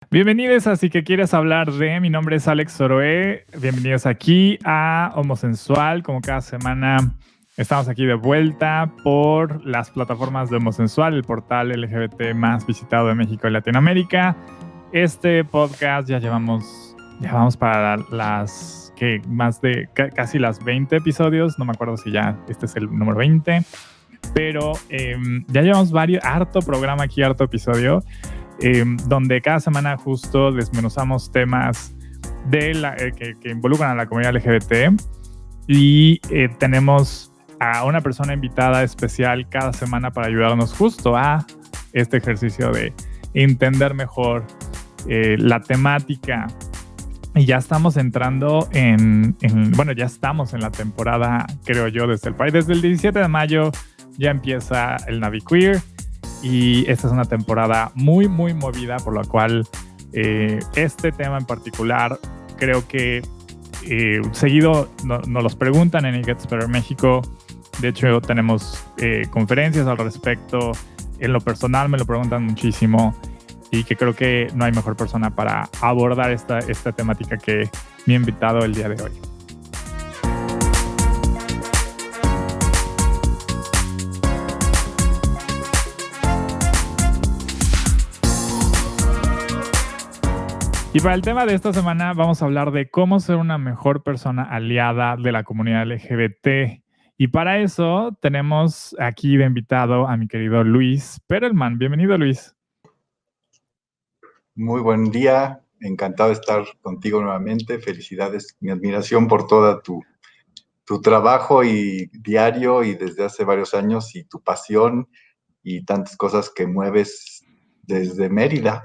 Bienvenidos a Si que quieres hablar de. Mi nombre es Alex Soroé. Bienvenidos aquí a Homosensual. Como cada semana estamos aquí de vuelta por las plataformas de Homosensual, el portal LGBT más visitado de México y Latinoamérica. Este podcast ya llevamos para las que más de casi las 20 episodios. No me acuerdo si ya este es el número 20, pero ya llevamos harto programa aquí, harto episodio. Donde cada semana justo desmenuzamos temas que involucran a la comunidad LGBT y tenemos a una persona invitada especial cada semana para ayudarnos justo a este ejercicio de entender mejor la temática. Y ya estamos entrando ya estamos en la temporada, creo yo, desde el 17 de mayo ya empieza el NaviQueer. Y esta es una temporada muy, muy movida, por lo cual este tema en particular creo que seguido nos los preguntan en It Gets Better México. De hecho, tenemos conferencias al respecto. En lo personal me lo preguntan muchísimo y que creo que no hay mejor persona para abordar esta temática que mi invitado el día de hoy. Y para el tema de esta semana vamos a hablar de cómo ser una mejor persona aliada de la comunidad LGBT. Y para eso tenemos aquí de invitado a mi querido Luis Perelman. Bienvenido, Luis. Muy buen día, encantado de estar contigo nuevamente. Felicidades, mi admiración por todo tu trabajo y diario y desde hace varios años y tu pasión y tantas cosas que mueves desde Mérida.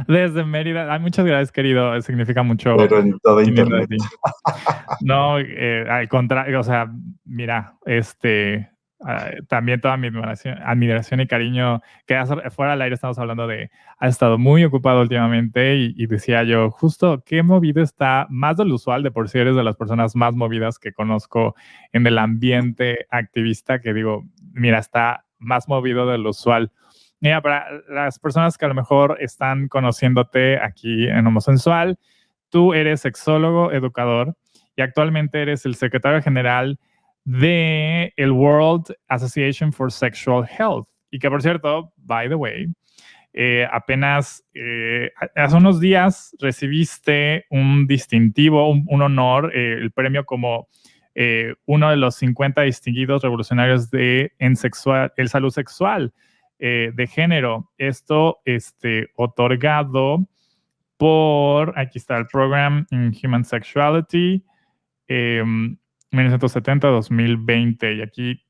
Desde Mérida. Ay, muchas gracias, querido. Significa mucho. Pero en todo internet. No, al contrario, o sea, mira, también toda mi admiración y cariño, que fuera del aire estamos hablando de, ha estado muy ocupado últimamente y decía yo, justo qué movido está, más de lo usual, de por sí eres de las personas más movidas que conozco en el ambiente activista, que digo, mira, está más movido de lo usual. Mira, para las personas que a lo mejor están conociéndote aquí en Homosensual, tú eres sexólogo, educador, y actualmente eres el secretario general de el World Association for Sexual Health. Y que, por cierto, by the way, apenas hace unos días recibiste un distintivo, un honor, el premio como uno de los 50 distinguidos revolucionarios en salud sexual de género. Esto otorgado por, aquí está el Program in Human Sexuality, 1970-2020, y aquí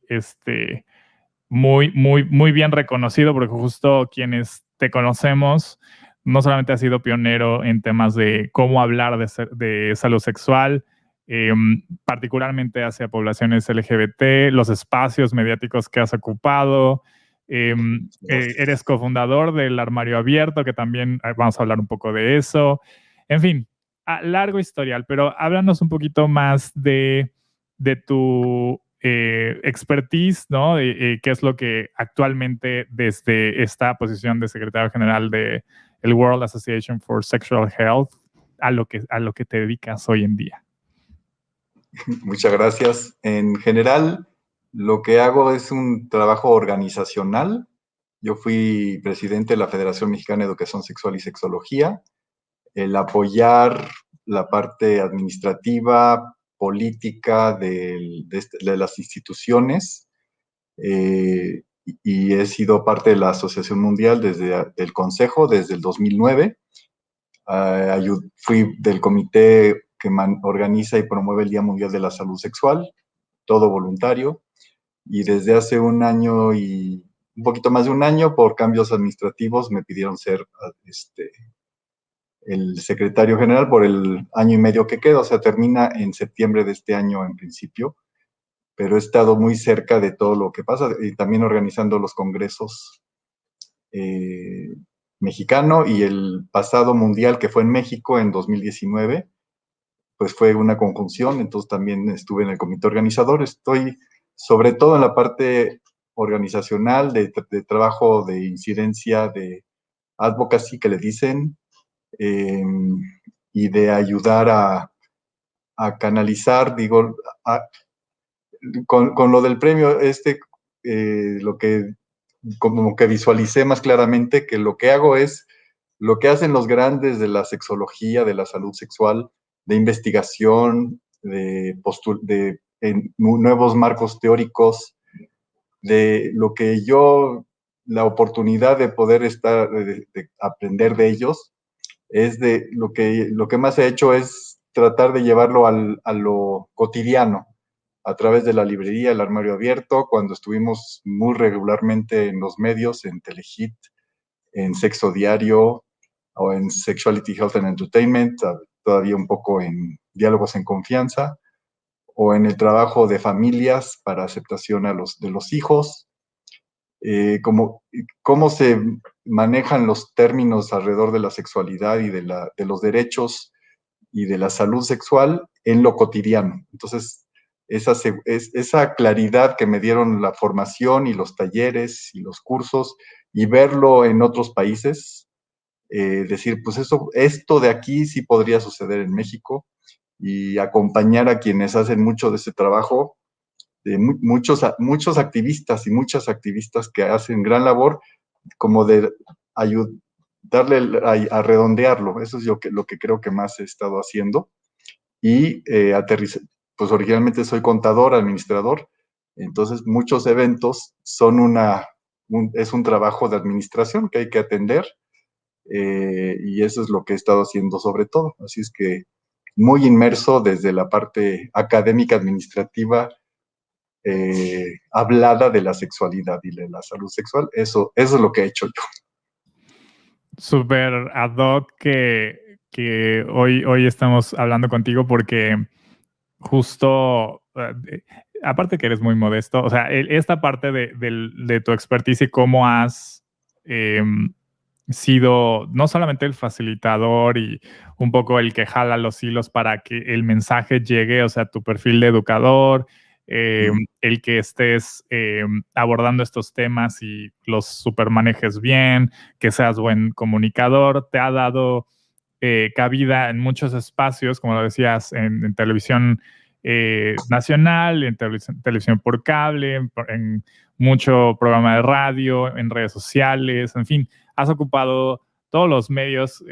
muy, muy, muy bien reconocido, porque justo quienes te conocemos, no solamente has sido pionero en temas de cómo hablar de salud sexual, particularmente hacia poblaciones LGBT, los espacios mediáticos que has ocupado, eres cofundador del Armario Abierto, que también vamos a hablar un poco de eso. En fin, largo historial, pero háblanos un poquito más de tu expertise, ¿no? Qué es lo que actualmente desde esta posición de secretario general de el World Association for Sexual Health a lo que te dedicas hoy en día. Muchas gracias. En general, lo que hago es un trabajo organizacional. Yo fui presidente de la Federación Mexicana de Educación Sexual y Sexología. El apoyar la parte administrativa, política de las instituciones, y he sido parte de la Asociación Mundial desde el Consejo desde el 2009. Fui del comité que organiza y promueve el Día Mundial de la Salud Sexual, todo voluntario, y desde hace un año y un poquito más de un año, por cambios administrativos, me pidieron ser el secretario general por el año y medio que queda, o sea, termina en septiembre de este año en principio, pero he estado muy cerca de todo lo que pasa y también organizando los congresos mexicano, y el pasado mundial que fue en México en 2019, pues fue una conjunción, entonces también estuve en el comité organizador. Estoy sobre todo en la parte organizacional, de trabajo de incidencia, de advocacy que le dicen, y de ayudar a canalizar, digo, con lo del premio, lo que como que visualicé más claramente que lo que hago es lo que hacen los grandes de la sexología, de la salud sexual, de investigación, de nuevos marcos teóricos, de lo que yo, la oportunidad de poder estar, de aprender de ellos, es de lo que más he hecho es tratar de llevarlo a lo cotidiano, a través de la librería, el armario abierto, cuando estuvimos muy regularmente en los medios, en Telehit, en Sexo Diario o en Sexuality, Health and Entertainment, todavía un poco en Diálogos en Confianza, o en el trabajo de familias para aceptación de los hijos, cómo se manejan los términos alrededor de la sexualidad y de los derechos y de la salud sexual en lo cotidiano. Entonces, esa claridad que me dieron la formación y los talleres y los cursos y verlo en otros países, decir, pues esto de aquí sí podría suceder en México, y acompañar a quienes hacen mucho de ese trabajo, de muchos activistas y muchas activistas que hacen gran labor, como de darle a redondearlo. Eso es lo que creo que más he estado haciendo. Y pues originalmente soy contador, administrador, entonces muchos eventos son es un trabajo de administración que hay que atender, y eso es lo que he estado haciendo sobre todo. Así es que muy inmerso desde la parte académica administrativa, hablada de la sexualidad y de la salud sexual. Eso es lo que he hecho yo. Súper ad hoc que hoy estamos hablando contigo porque justo, aparte que eres muy modesto, o sea, esta parte de tu expertise y cómo has sido no solamente el facilitador y un poco el que jala los hilos para que el mensaje llegue, o sea, tu perfil de educador, el que estés abordando estos temas y los supermanejes bien, que seas buen comunicador, te ha dado cabida en muchos espacios, como lo decías, en televisión nacional, en televisión por cable, en mucho programa de radio, en redes sociales, en fin, has ocupado todos los medios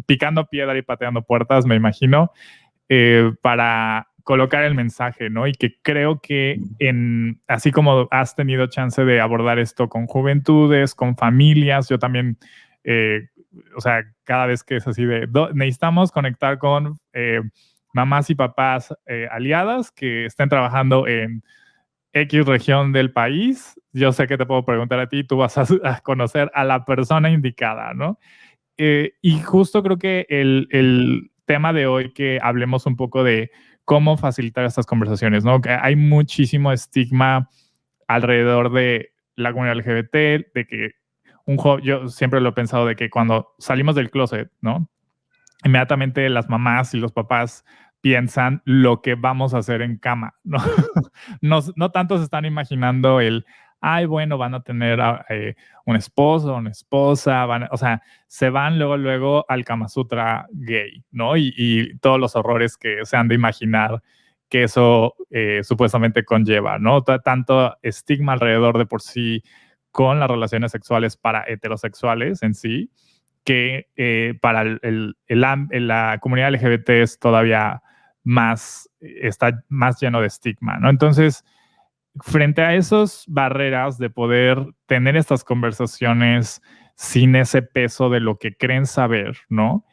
picando piedra y pateando puertas, me imagino, para colocar el mensaje, ¿no? Y que creo que así como has tenido chance de abordar esto con juventudes, con familias, yo también, o sea, cada vez que es así necesitamos conectar con mamás y papás aliadas que estén trabajando en X región del país, yo sé que te puedo preguntar a ti, tú vas a conocer a la persona indicada, ¿no? Y justo creo que el tema de hoy, que hablemos un poco de cómo facilitar estas conversaciones, ¿no? Que hay muchísimo estigma alrededor de la comunidad LGBT, de que yo siempre lo he pensado, de que cuando salimos del closet, ¿no? Inmediatamente las mamás y los papás piensan lo que vamos a hacer en cama, ¿no? No tanto se están imaginando ay, bueno, van a tener un esposo, una esposa, o sea, se van luego al Kama Sutra gay, ¿no? Y todos los horrores que se han de imaginar que eso supuestamente conlleva, ¿no? Tanto estigma alrededor de por sí con las relaciones sexuales para heterosexuales en sí, que para la comunidad LGBT es todavía más, está más lleno de estigma, ¿no? Entonces, frente a esas barreras de poder tener estas conversaciones sin ese peso de lo que creen saber, ¿no?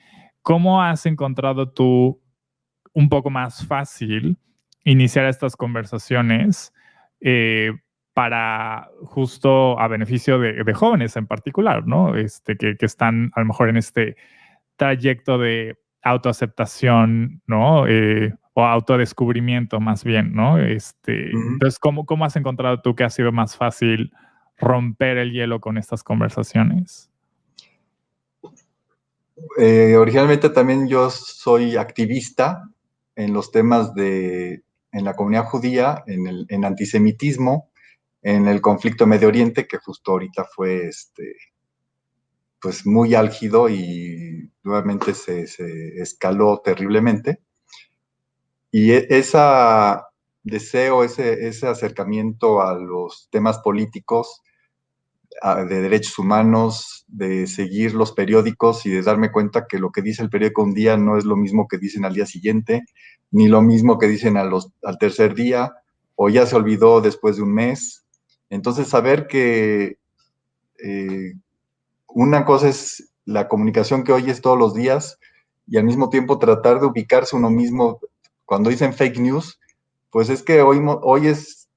¿Cómo has encontrado tú un poco más fácil iniciar estas conversaciones para justo a beneficio de jóvenes en particular, ¿no? Que están a lo mejor en este trayecto de autoaceptación, ¿no? O autodescubrimiento más bien, ¿no? Entonces, ¿cómo has encontrado tú que ha sido más fácil romper el hielo con estas conversaciones? Originalmente también yo soy activista en los temas en la comunidad judía, en antisemitismo, en el conflicto Medio Oriente, que justo ahorita fue pues muy álgido y nuevamente se escaló terriblemente. Y ese deseo, ese acercamiento a los temas políticos, de derechos humanos, de seguir los periódicos y de darme cuenta que lo que dice el periódico un día no es lo mismo que dicen al día siguiente, ni lo mismo que dicen al tercer día, o ya se olvidó después de un mes. Entonces, saber que una cosa es la comunicación que oyes todos los días y al mismo tiempo tratar de ubicarse uno mismo. Cuando dicen fake news, pues es que hoy es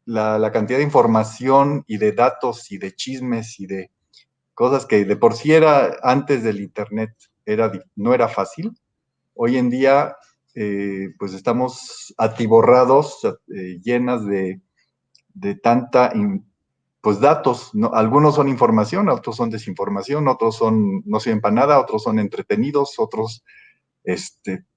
la cantidad de información y de datos y de chismes y de cosas que de por sí era antes del Internet, no era fácil. Hoy en día, pues estamos atiborrados, llenas de tanta, pues datos, ¿no? Algunos son información, otros son desinformación, otros no sirven para nada, otros son entretenidos, otros,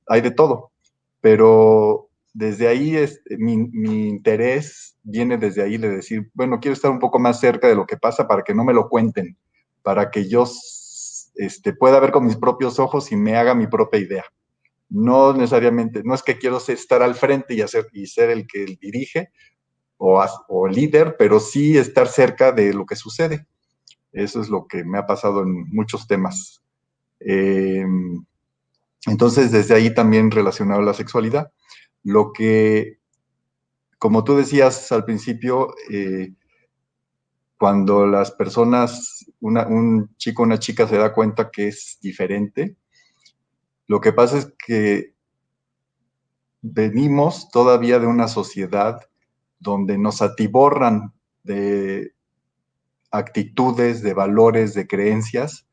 hay de todo. Pero desde ahí, mi interés viene desde ahí de decir, bueno, quiero estar un poco más cerca de lo que pasa para que no me lo cuenten, para que yo pueda ver con mis propios ojos y me haga mi propia idea. No necesariamente, no es que quiero estar al frente y ser el que dirige o líder, pero sí estar cerca de lo que sucede. Eso es lo que me ha pasado en muchos temas. Entonces, desde ahí también relacionado a la sexualidad. Lo que, como tú decías al principio, cuando las personas, un chico o una chica se da cuenta que es diferente, lo que pasa es que venimos todavía de una sociedad donde nos atiborran de actitudes, de valores, de creencias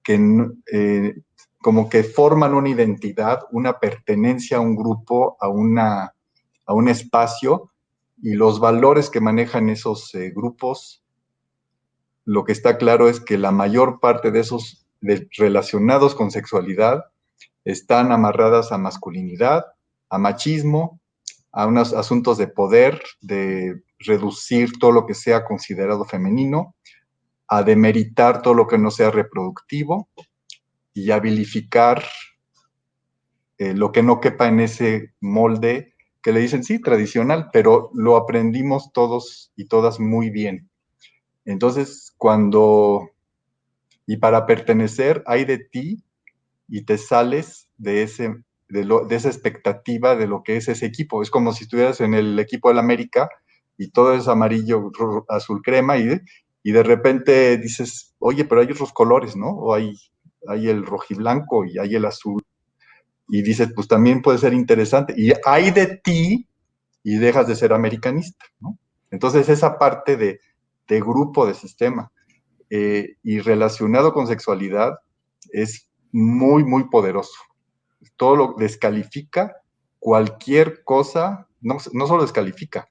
que como que forman una identidad, una pertenencia a un grupo, a un espacio, y los valores que manejan esos grupos, lo que está claro es que la mayor parte de esos relacionados con sexualidad están amarradas a masculinidad, a machismo, a unos asuntos de poder, de reducir todo lo que sea considerado femenino, a demeritar todo lo que no sea reproductivo y a vilificar lo que no quepa en ese molde que le dicen, sí, tradicional, pero lo aprendimos todos y todas muy bien. Entonces, y para pertenecer, hay de ti y te sales de esa expectativa de lo que es ese equipo. Es como si estuvieras en el equipo del América y todo es amarillo, azul crema y de repente dices, oye, pero hay otros colores, ¿no? O hay el rojiblanco y hay el azul. Y dices, pues también puede ser interesante. Y hay de ti y dejas de ser americanista, ¿no? Entonces esa parte de grupo, de sistema y relacionado con sexualidad es muy, muy poderoso. Todo lo descalifica, cualquier cosa, no solo descalifica,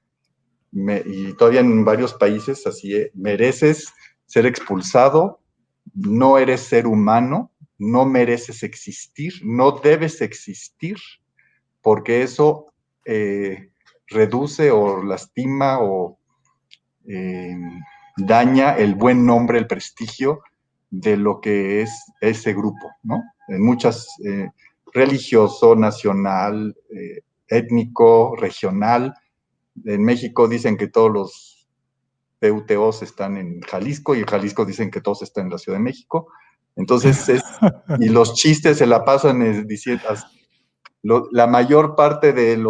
y todavía en varios países así, mereces ser expulsado, no eres ser humano, no mereces existir, no debes existir, porque eso reduce o lastima o eh, daña el buen nombre, el prestigio de lo que es ese grupo, ¿no? En muchas, religioso, nacional, étnico, regional. En México dicen que todos los PUTOs están en Jalisco y en Jalisco dicen que todos están en la Ciudad de México. Entonces, y los chistes se la pasan diciendo, la mayor parte de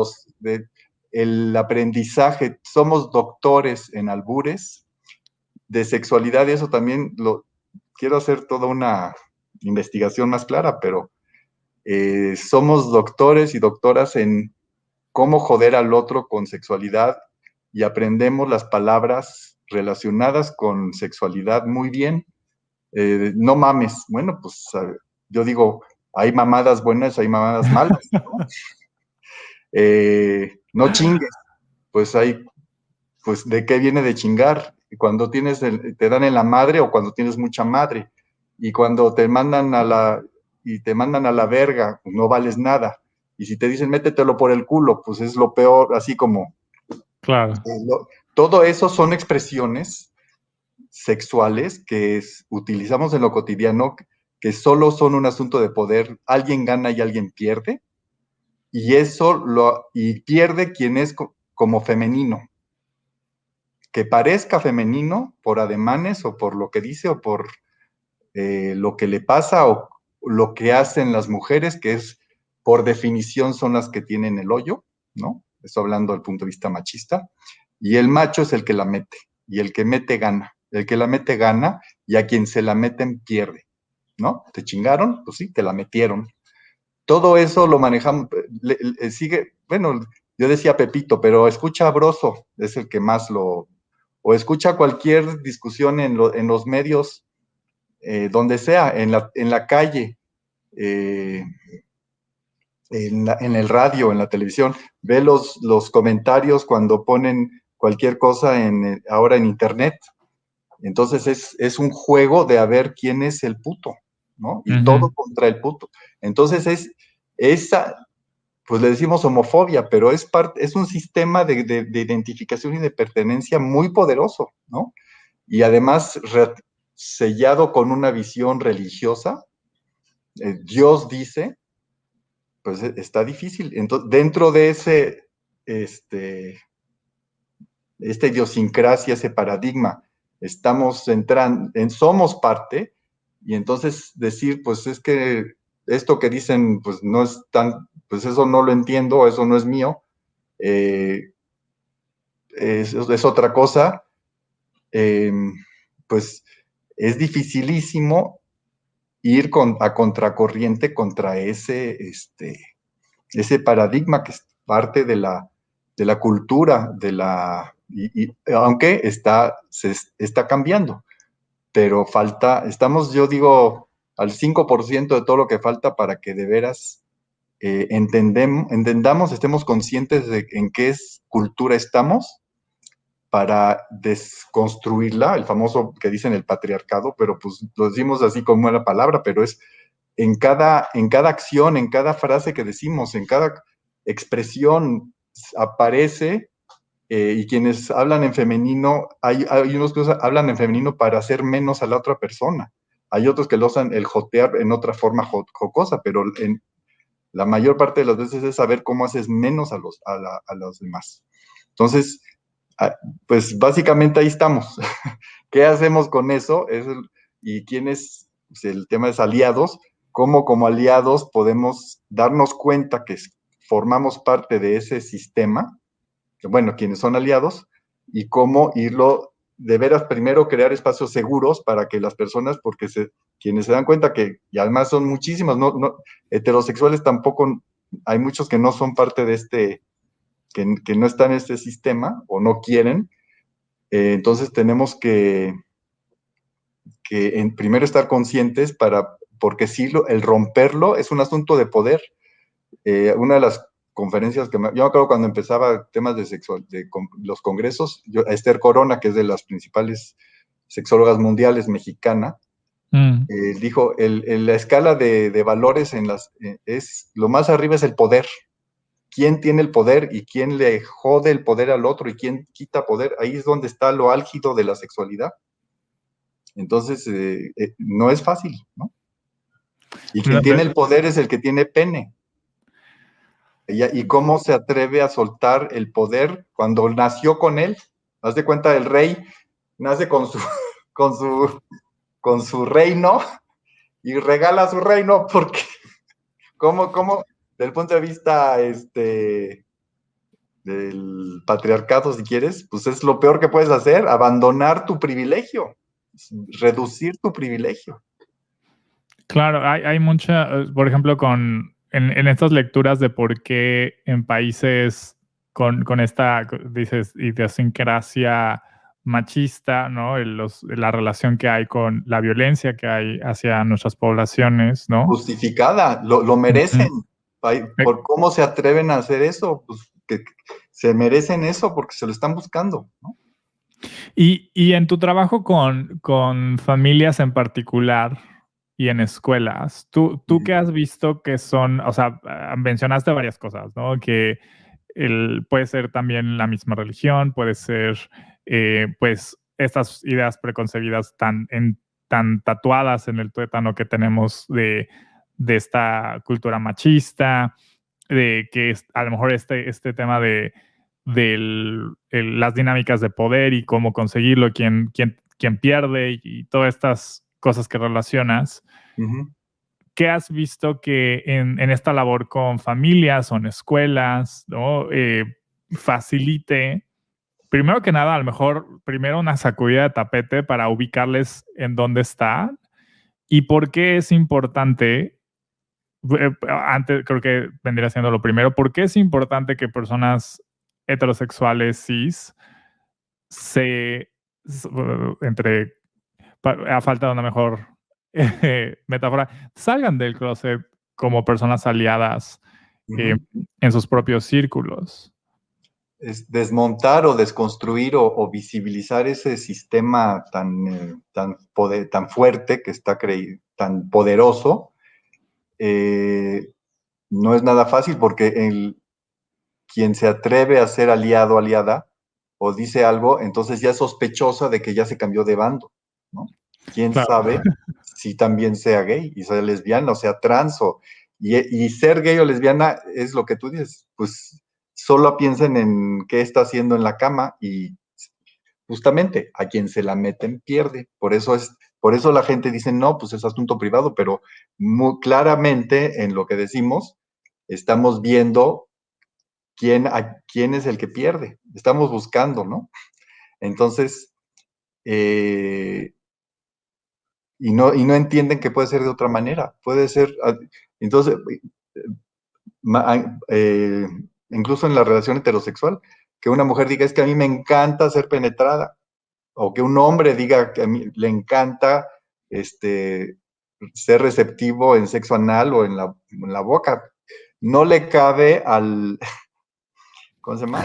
el aprendizaje, somos doctores en albures, de sexualidad, y eso también quiero hacer toda una investigación más clara, pero somos doctores y doctoras en cómo joder al otro con sexualidad y aprendemos las palabras relacionadas con sexualidad muy bien. No mames, bueno, pues yo digo, hay mamadas buenas, hay mamadas malas, ¿no? No chingues, pues pues ¿de qué viene de chingar? Cuando te dan en la madre o cuando tienes mucha madre, y cuando te mandan te mandan a la verga, no vales nada. Y si te dicen métetelo por el culo, pues es lo peor, así como. Claro. Todo eso son expresiones sexuales que utilizamos en lo cotidiano, que solo son un asunto de poder, alguien gana y alguien pierde, y pierde quien es como femenino, que parezca femenino por ademanes o por lo que dice o por lo que le pasa o lo que hacen las mujeres, que es por definición son las que tienen el hoyo, ¿no? Estoy hablando del punto de vista machista, y el macho es el que la mete, y el que mete gana, el que la mete gana, y a quien se la meten pierde, ¿no? ¿Te chingaron? Pues sí, te la metieron. Todo eso lo manejamos, sigue, bueno, yo decía Pepito, pero escucha a Broso, es el que más o escucha cualquier discusión en los medios, donde sea, en la calle, eh, en el radio, en la televisión, ve los comentarios cuando ponen cualquier cosa ahora en internet. Entonces es un juego de a ver quién es el puto, ¿no? Y todo contra el puto. Entonces esa, pues le decimos homofobia, pero es un sistema de identificación y de pertenencia muy poderoso, ¿no? Y además sellado con una visión religiosa. Dios dice, pues está difícil. Entonces, dentro de esta idiosincrasia, ese paradigma, estamos somos parte, y entonces decir, pues es que esto que dicen, pues no es pues eso no lo entiendo, eso no es mío, es otra cosa, pues es dificilísimo ir a contracorriente contra ese paradigma que es parte de la cultura, y aunque se está cambiando, pero yo digo, al 5% de todo lo que falta para que de veras entendamos, estemos conscientes de en qué cultura estamos, para desconstruirla, el famoso que dicen el patriarcado, pero pues lo decimos así como una palabra, pero es en cada acción, en cada frase que decimos, en cada expresión aparece, y quienes hablan en femenino, hay unos que hablan en femenino para hacer menos a la otra persona. Hay otros que lo usan el jotear en otra forma jocosa, pero la mayor parte de las veces es saber cómo haces menos a los demás. Entonces, pues básicamente ahí estamos. ¿Qué hacemos con eso? ¿Y quién es? Pues el tema es aliados. ¿Cómo como aliados podemos darnos cuenta que formamos parte de ese sistema? Bueno, quienes son aliados, y cómo irlo, de veras, primero crear espacios seguros para que las personas, porque quienes se dan cuenta y además son muchísimas, heterosexuales tampoco, hay muchos que no son parte de que no están en este sistema o no quieren. Entonces tenemos que primero estar conscientes, porque sí, el romperlo es un asunto de poder. Una de las conferencias yo me acuerdo cuando empezaba temas de los congresos, Esther Corona, que es de las principales sexólogas mundiales, mexicana, dijo, la escala de valores lo más arriba es el poder. ¿Quién tiene el poder y quién le jode el poder al otro y quién quita poder? Ahí es donde está lo álgido de la sexualidad. Entonces, no es fácil, ¿no? Y quien tiene el poder es el que tiene pene. ¿Y cómo se atreve a soltar el poder cuando nació con él? Haz de cuenta, el rey nace con su reino y regala su reino, porque ¿cómo desde el punto de vista del patriarcado, si quieres, pues es lo peor que puedes hacer, abandonar tu privilegio, reducir tu privilegio. Claro, hay mucha, por ejemplo, en estas lecturas de por qué en países con esta, dices, idiosincrasia machista, ¿no? La relación que hay con la violencia que hay hacia nuestras poblaciones, ¿no? Justificada, lo merecen. Por cómo se atreven a hacer eso, pues que se merecen eso porque se lo están buscando, ¿no? Y en tu trabajo con familias en particular y en escuelas, ¿tú qué has visto que son, o sea, mencionaste varias cosas, ¿no? Que puede ser también la misma religión, puede ser, pues, estas ideas preconcebidas tan tatuadas en el tuétano que tenemos de esta cultura machista, de que a lo mejor este tema de las dinámicas de poder y cómo conseguirlo, quién pierde y todas estas cosas que relacionas. Uh-huh. ¿Qué has visto que en esta labor con familias o en escuelas, ¿no? Facilite, primero que nada, a lo mejor primero una sacudida de tapete para ubicarles en dónde están y por qué es importante? Antes creo que vendría siendo lo primero. ¿Por qué es importante que personas heterosexuales cis a falta de una mejor metáfora, salgan del closet como personas aliadas en sus propios círculos? Es desmontar o desconstruir o visibilizar ese sistema tan fuerte que está tan poderoso. No es nada fácil porque quien se atreve a ser aliado, aliada, o dice algo, entonces ya es sospechosa de que ya se cambió de bando, ¿no? ¿Quién Claro. sabe si también sea gay y sea lesbiana o sea trans? Y ser gay o lesbiana es lo que tú dices, pues solo piensen en qué está haciendo en la cama y justamente a quien se la meten pierde. Por eso la gente dice, no, pues es asunto privado, pero muy claramente en lo que decimos estamos viendo quién es el que pierde. Estamos buscando, ¿no? Entonces, y no entienden que puede ser de otra manera. Puede ser, entonces, incluso en la relación heterosexual, que una mujer diga, es que a mí me encanta ser penetrada, o que un hombre diga que a mí le encanta ser receptivo en sexo anal o en la boca. No le cabe ¿cómo se llama?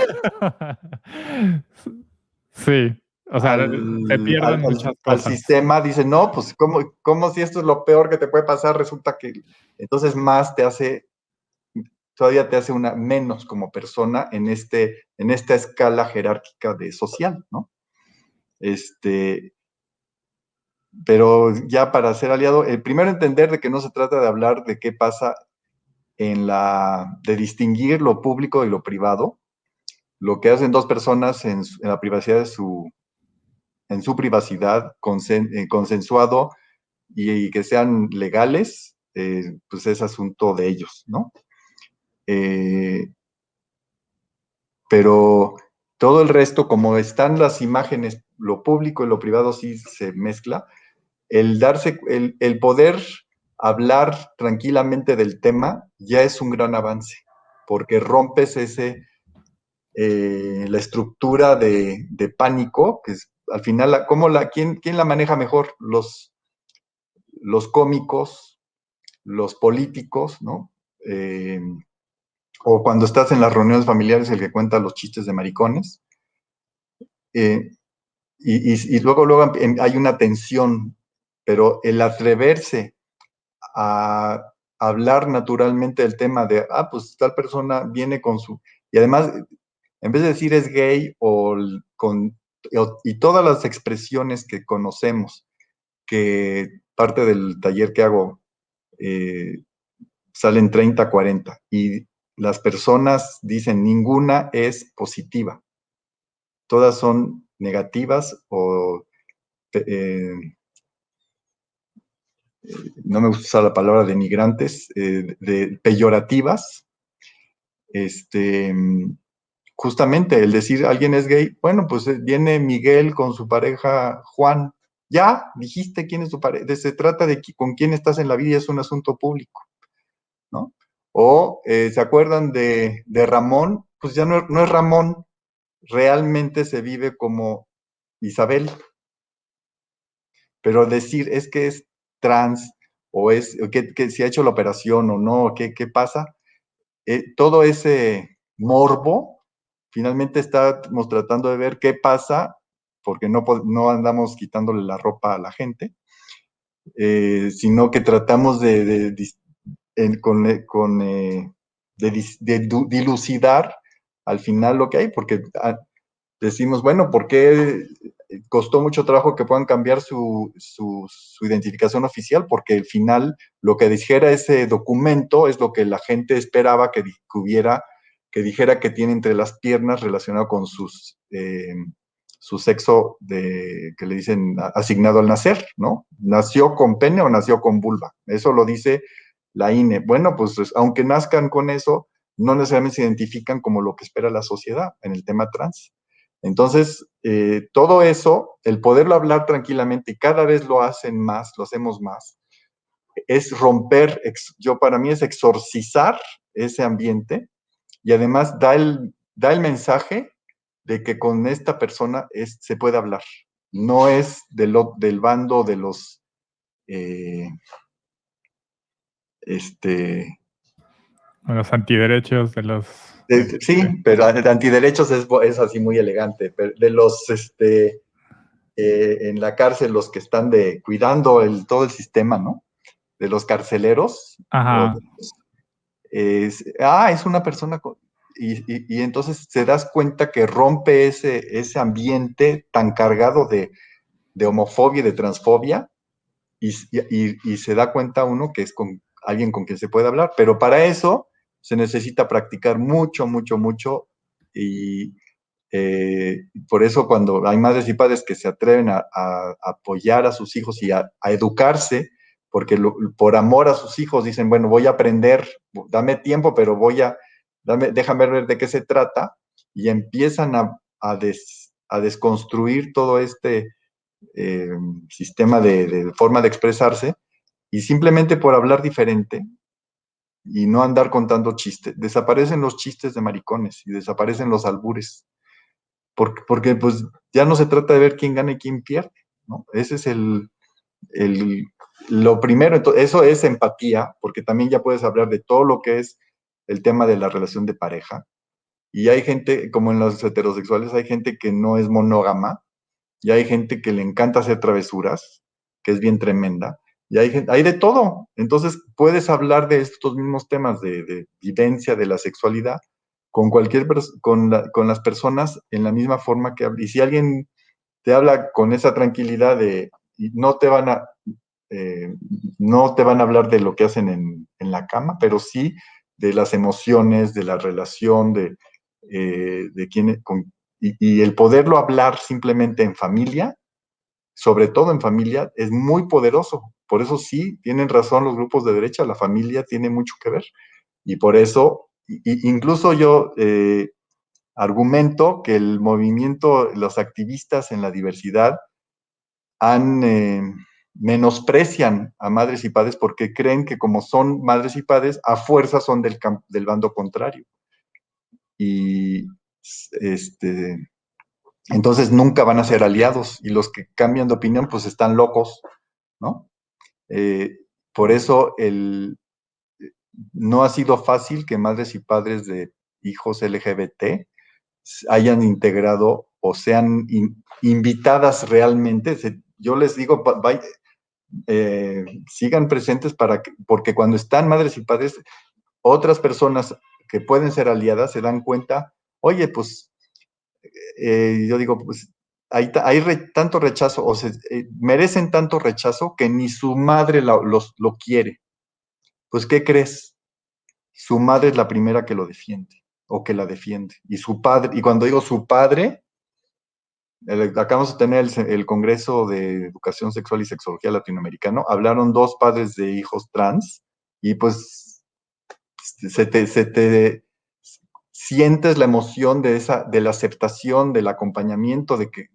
Sí, o sea, se pierden muchas al cosas. sistema, dice, no, pues, ¿cómo si esto es lo peor que te puede pasar? Resulta que entonces todavía te hace una menos como persona en esta escala jerárquica de social, ¿no? Pero ya para ser aliado, primero entender de que no se trata de hablar de qué pasa de distinguir lo público y lo privado, lo que hacen dos personas en la privacidad en su privacidad, consensuado y que sean legales, pues es asunto de ellos, ¿no? Pero todo el resto, como están las imágenes, lo público y lo privado sí se mezcla, el poder hablar tranquilamente del tema ya es un gran avance, porque rompes la estructura de pánico, que es al final, ¿quién la maneja mejor? Los cómicos, los políticos, ¿no? O cuando estás en las reuniones familiares, el que cuenta los chistes de maricones. Y luego hay una tensión, pero el atreverse a hablar naturalmente del tema de, pues tal persona viene con y además, en vez de decir es gay y todas las expresiones que conocemos, que parte del taller que hago salen 30, 40, y las personas dicen ninguna es positiva, todas son negativas o no me gusta usar la palabra denigrantes, de peyorativas. Justamente el decir alguien es gay, bueno, pues viene Miguel con su pareja Juan, ya dijiste quién es tu pareja, se trata de con quién estás en la vida y es un asunto público, ¿no? O se acuerdan de Ramón, pues ya no es Ramón, realmente se vive como Isabel, pero decir es que es trans o que si ha hecho la operación o no, qué pasa, todo ese morbo, finalmente estamos tratando de ver qué pasa, porque no andamos quitándole la ropa a la gente, sino que tratamos de dilucidar al final lo que hay, porque decimos, bueno, ¿por qué costó mucho trabajo que puedan cambiar su identificación oficial, porque al final lo que dijera ese documento es lo que la gente esperaba que hubiera, que dijera que tiene entre las piernas relacionado con su sexo que le dicen asignado al nacer, ¿no? ¿Nació con pene o nació con vulva? Eso lo dice la INE. Bueno, pues aunque nazcan con eso, no necesariamente se identifican como lo que espera la sociedad en el tema trans. Entonces, todo eso, el poderlo hablar tranquilamente y cada vez lo hacen más, lo hacemos más, es romper, para mí es exorcizar ese ambiente y además da el mensaje de que con esta persona se puede hablar. No es del bando de los, eh, este, Los antiderechos de los... sí, pero de antiderechos es así muy elegante, pero de los, en la cárcel, los que están cuidando todo el sistema, ¿no? De los carceleros, Ajá. es una persona y entonces te das cuenta que rompe ese ambiente tan cargado de homofobia y de transfobia y se da cuenta uno que es con alguien con quien se puede hablar, pero para eso se necesita practicar mucho, mucho, mucho y por eso cuando hay madres y padres que se atreven a apoyar a sus hijos y a educarse, porque por amor a sus hijos dicen, bueno, voy a aprender, dame tiempo, pero déjame ver de qué se trata, y empiezan a desconstruir todo este eh, sistema de forma de expresarse, y simplemente por hablar diferente y no andar contando chistes, desaparecen los chistes de maricones y desaparecen los albures porque pues ya no se trata de ver quién gana y quién pierde, ¿no? Ese es el, lo primero, entonces, eso es empatía, porque también ya puedes hablar de todo lo que es el tema de la relación de pareja. Y hay gente, como en los heterosexuales, hay gente que no es monógama, y hay gente que le encanta hacer travesuras, que es bien tremenda, y hay de todo. Entonces puedes hablar de estos mismos temas de vivencia de la sexualidad con con las personas en la misma forma que habla. Y si alguien te habla con esa tranquilidad y eh, no te van a hablar de lo que hacen en la cama, pero sí de las emociones, de la relación, de quién, y el poderlo hablar simplemente en familia, sobre todo en familia, es muy poderoso. Por eso sí, tienen razón los grupos de derecha, la familia tiene mucho que ver. Y por eso, incluso yo argumento que el movimiento, los activistas en la diversidad menosprecian a madres y padres porque creen que como son madres y padres, a fuerza son del bando contrario. Y este, entonces nunca van a ser aliados y los que cambian de opinión pues están locos, ¿no? Eh, por eso no ha sido fácil que madres y padres de hijos LGBT hayan integrado o sean invitadas realmente. Yo les digo, sigan presentes porque cuando están madres y padres, otras personas que pueden ser aliadas se dan cuenta, oye, pues yo digo, pues hay tanto rechazo, merecen tanto rechazo que ni su madre lo quiere. Pues, ¿qué crees? Su madre es la primera que lo defiende o que la defiende. Y su padre, y cuando digo su padre, acabamos de tener el Congreso de Educación Sexual y Sexología Latinoamericano, hablaron dos padres de hijos trans y pues se te sientes la emoción de la aceptación, del acompañamiento, de que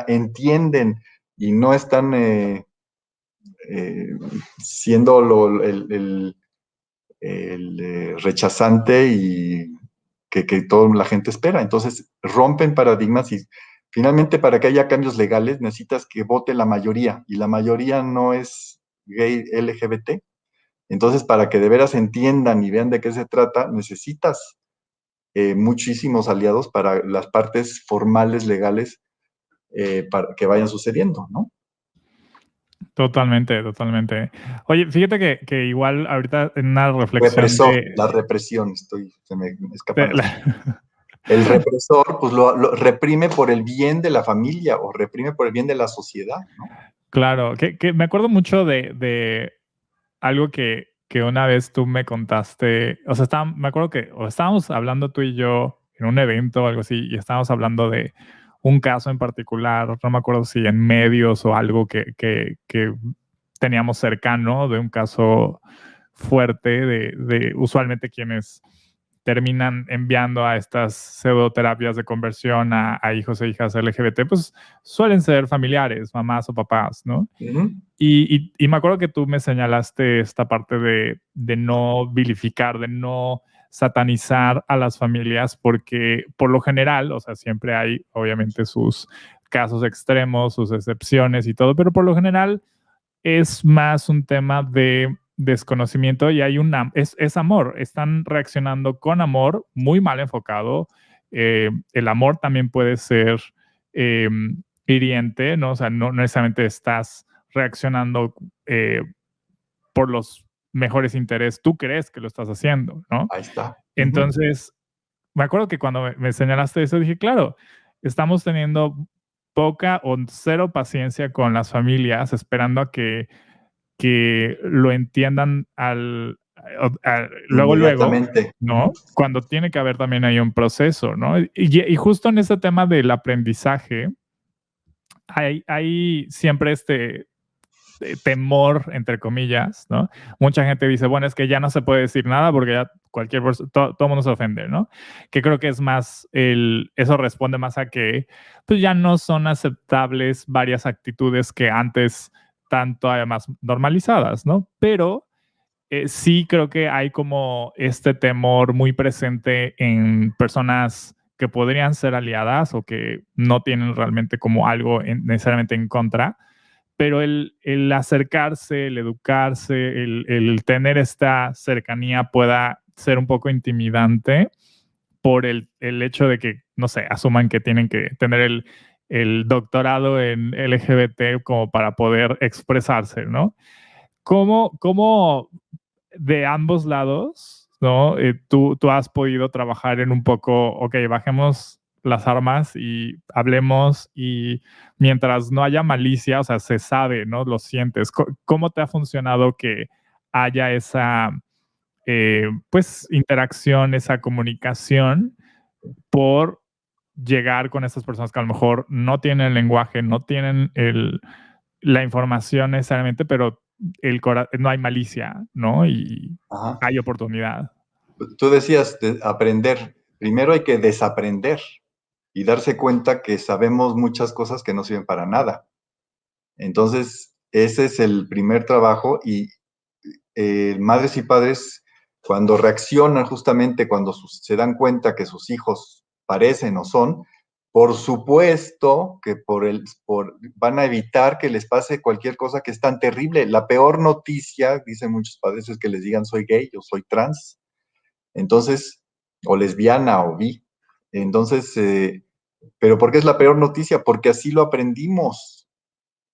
entienden y no están eh, siendo el rechazante y que toda la gente espera. Entonces, rompen paradigmas y finalmente para que haya cambios legales necesitas que vote la mayoría y la mayoría no es gay LGBT. Entonces, para que de veras entiendan y vean de qué se trata, necesitas muchísimos aliados para las partes formales, legales, para que vayan sucediendo, ¿no? Totalmente, totalmente. Oye, fíjate que igual ahorita en una reflexión La represión, se me escapan de las la, palabras. El represor, pues lo reprime por el bien de la familia o reprime por el bien de la sociedad, ¿no? Claro, que me acuerdo mucho de algo que una vez tú me contaste, o sea, me acuerdo que o estábamos hablando tú y yo en un evento o algo así, y estábamos hablando de un caso en particular, no me acuerdo si en medios o algo que teníamos cercano, de un caso fuerte de usualmente quienes terminan enviando a estas pseudoterapias de conversión a hijos e hijas LGBT, pues suelen ser familiares, mamás o papás, ¿no? Ujú. Y me acuerdo que tú me señalaste esta parte de no vilificar, de no satanizar a las familias, porque por lo general, o sea, siempre hay obviamente sus casos extremos, sus excepciones y todo, pero por lo general es más un tema de desconocimiento y hay es amor, están reaccionando con amor, muy mal enfocado. El amor también puede ser eh, hiriente, ¿no? O sea, no necesariamente estás reaccionando por los mejores intereses, tú crees que lo estás haciendo, ¿no? Ahí está. Ujú. Entonces, me acuerdo que cuando me señalaste eso, dije, claro, estamos teniendo poca o cero paciencia con las familias, esperando a que lo entiendan luego, Inmediatamente. ¿no? Ujú. Cuando tiene que haber también ahí un proceso, ¿no? Y justo en ese tema del aprendizaje, hay siempre este temor, entre comillas, ¿no? Mucha gente dice, bueno, es que ya no se puede decir nada porque ya cualquier persona, todo mundo se ofende, ¿no? Que creo que es más, eso responde más a que pues ya no son aceptables varias actitudes que antes tanto además normalizadas, ¿no? Pero sí creo que hay como este temor muy presente en personas que podrían ser aliadas o que no tienen realmente como algo necesariamente en contra, pero el acercarse, el educarse, el tener esta cercanía pueda ser un poco intimidante por el hecho de que, no sé, asuman que tienen que tener el doctorado en LGBT como para poder expresarse, ¿no? ¿Cómo de ambos lados, ¿no? Tú has podido trabajar en un poco, ok, bajemos las armas y hablemos y mientras no haya malicia, o sea, se sabe, ¿no? Lo sientes. ¿Cómo te ha funcionado que haya esa, pues, interacción, esa comunicación por llegar con estas personas que a lo mejor no tienen el lenguaje, no tienen la información necesariamente, pero no hay malicia, ¿no? Y Ajá. hay oportunidad. Tú decías de aprender. Primero hay que desaprender y darse cuenta que sabemos muchas cosas que no sirven para nada. Entonces, ese es el primer trabajo y madres y padres, cuando reaccionan justamente, cuando se dan cuenta que sus hijos parecen o son, por supuesto que van a evitar que les pase cualquier cosa que es tan terrible. La peor noticia, dicen muchos padres, es que les digan soy gay o soy trans. Entonces, o lesbiana o bi. Entonces, pero ¿por qué es la peor noticia? Porque así lo aprendimos,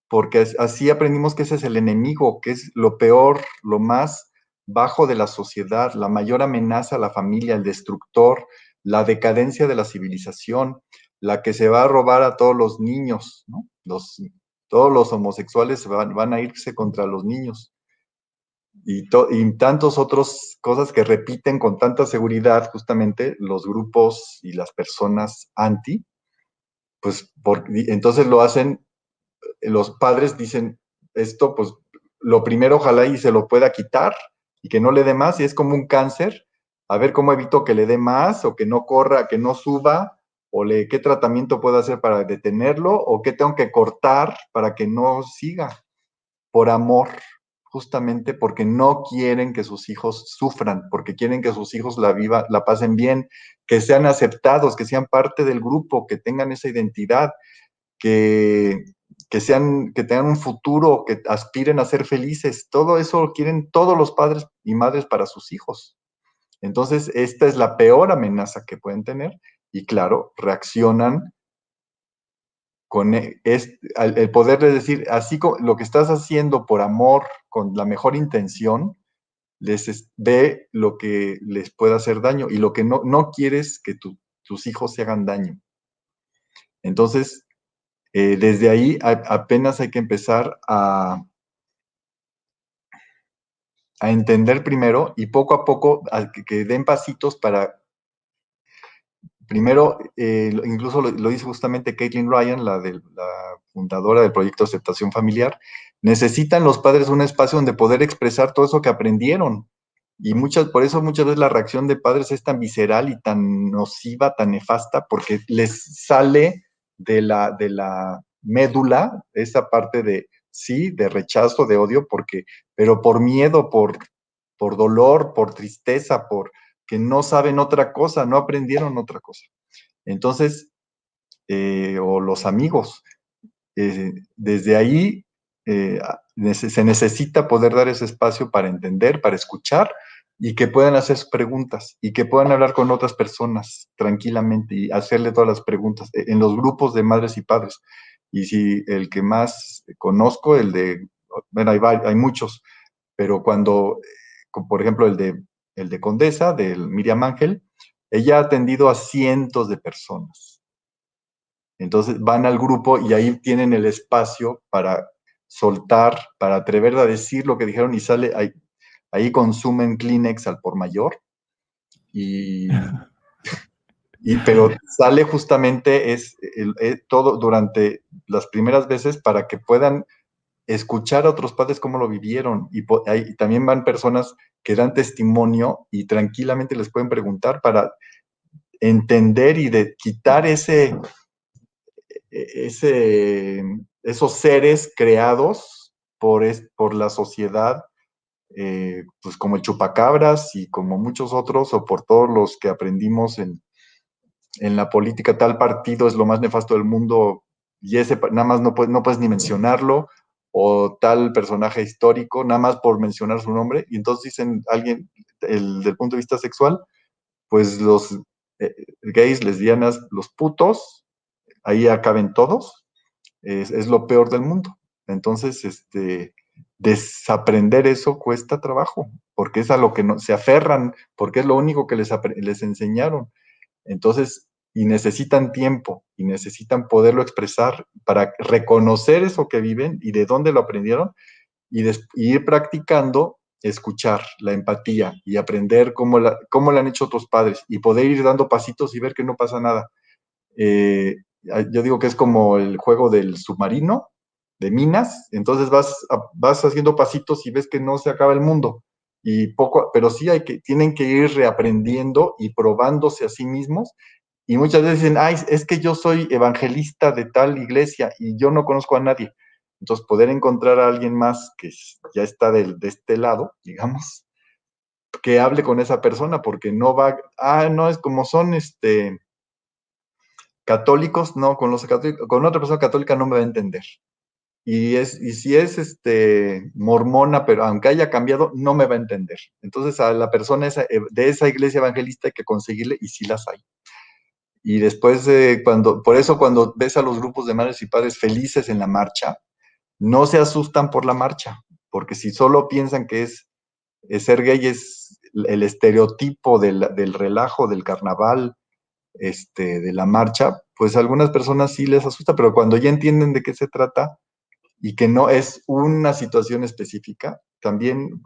porque así aprendimos que ese es el enemigo, que es lo peor, lo más bajo de la sociedad, la mayor amenaza a la familia, el destructor, la decadencia de la civilización, la que se va a robar a todos los niños, ¿no? Todos los homosexuales van a irse contra los niños y tantos otros cosas que repiten con tanta seguridad justamente los grupos y las personas anti, pues entonces lo hacen, los padres dicen esto, pues lo primero ojalá y se lo pueda quitar y que no le dé más y es como un cáncer, a ver cómo evito que le dé más o que no corra, que no suba o qué tratamiento puedo hacer para detenerlo o qué tengo que cortar para que no siga por amor, justamente porque no quieren que sus hijos sufran, porque quieren que sus hijos la pasen bien, que sean aceptados, que sean parte del grupo, que tengan esa identidad, que, que tengan un futuro, que aspiren a ser felices. Todo eso lo quieren todos los padres y madres para sus hijos. Entonces, esta es la peor amenaza que pueden tener y claro, reaccionan con el poderles decir, así como lo que estás haciendo por amor, con la mejor intención, ve lo que les pueda hacer daño y lo que no quieres que tus hijos se hagan daño. Entonces, desde ahí apenas hay que empezar a entender primero y poco a poco que den pasitos para, primero, incluso lo dice justamente Caitlin Ryan, la fundadora del proyecto Aceptación Familiar, necesitan los padres un espacio donde poder expresar todo eso que aprendieron. Y por eso muchas veces la reacción de padres es tan visceral y tan nociva, tan nefasta, porque les sale de la médula esa parte de, sí, de rechazo, de odio, pero por miedo, por dolor, por tristeza, por que no saben otra cosa, no aprendieron otra cosa. Entonces, o los amigos, desde ahí se necesita poder dar ese espacio para entender, para escuchar y que puedan hacer preguntas y que puedan hablar con otras personas tranquilamente y hacerle todas las preguntas en los grupos de madres y padres. Y si el que más conozco, bueno, hay muchos, pero por ejemplo, el de Condesa, del Miriam Ángel, ella ha atendido a cientos de personas. Entonces van al grupo y ahí tienen el espacio para soltar, para atrever a decir lo que dijeron y sale, ahí consumen Kleenex al por mayor, pero sale justamente todo durante las primeras veces para que puedan escuchar a otros padres cómo lo vivieron y también van personas que dan testimonio y tranquilamente les pueden preguntar para entender y de quitar esos seres creados por la sociedad, pues como el chupacabras y como muchos otros, o por todos los que aprendimos en la política, tal partido es lo más nefasto del mundo y ese nada más no puedes ni mencionarlo, o tal personaje histórico, nada más por mencionar su nombre, y entonces dicen alguien, del punto de vista sexual, pues los gays, lesbianas, los putos, ahí acaben todos, es lo peor del mundo. Entonces, desaprender eso cuesta trabajo, porque es a lo que se aferran, porque es lo único que les enseñaron. Entonces, y necesitan tiempo, y necesitan poderlo expresar para reconocer eso que viven y de dónde lo aprendieron, y ir practicando escuchar la empatía y aprender cómo lo han hecho otros padres y poder ir dando pasitos y ver que no pasa nada. Yo digo que es como el juego del submarino, de minas, entonces vas haciendo pasitos y ves que no se acaba el mundo. Pero sí tienen que ir reaprendiendo y probándose a sí mismos. Y muchas veces dicen, ay, es que yo soy evangelista de tal iglesia y yo no conozco a nadie. Entonces, poder encontrar a alguien más que ya está de este lado, digamos, que hable con esa persona, porque no no, es como son católicos, no, con otra persona católica no me va a entender. Y si es mormona, pero aunque haya cambiado, no me va a entender. Entonces a la persona de esa iglesia evangelista hay que conseguirle, y sí las hay. Y después, por eso cuando ves a los grupos de madres y padres felices en la marcha, no se asustan por la marcha, porque si solo piensan que ser gay es el estereotipo del relajo, del carnaval, de la marcha, pues a algunas personas sí les asusta, pero cuando ya entienden de qué se trata y que no es una situación específica, también,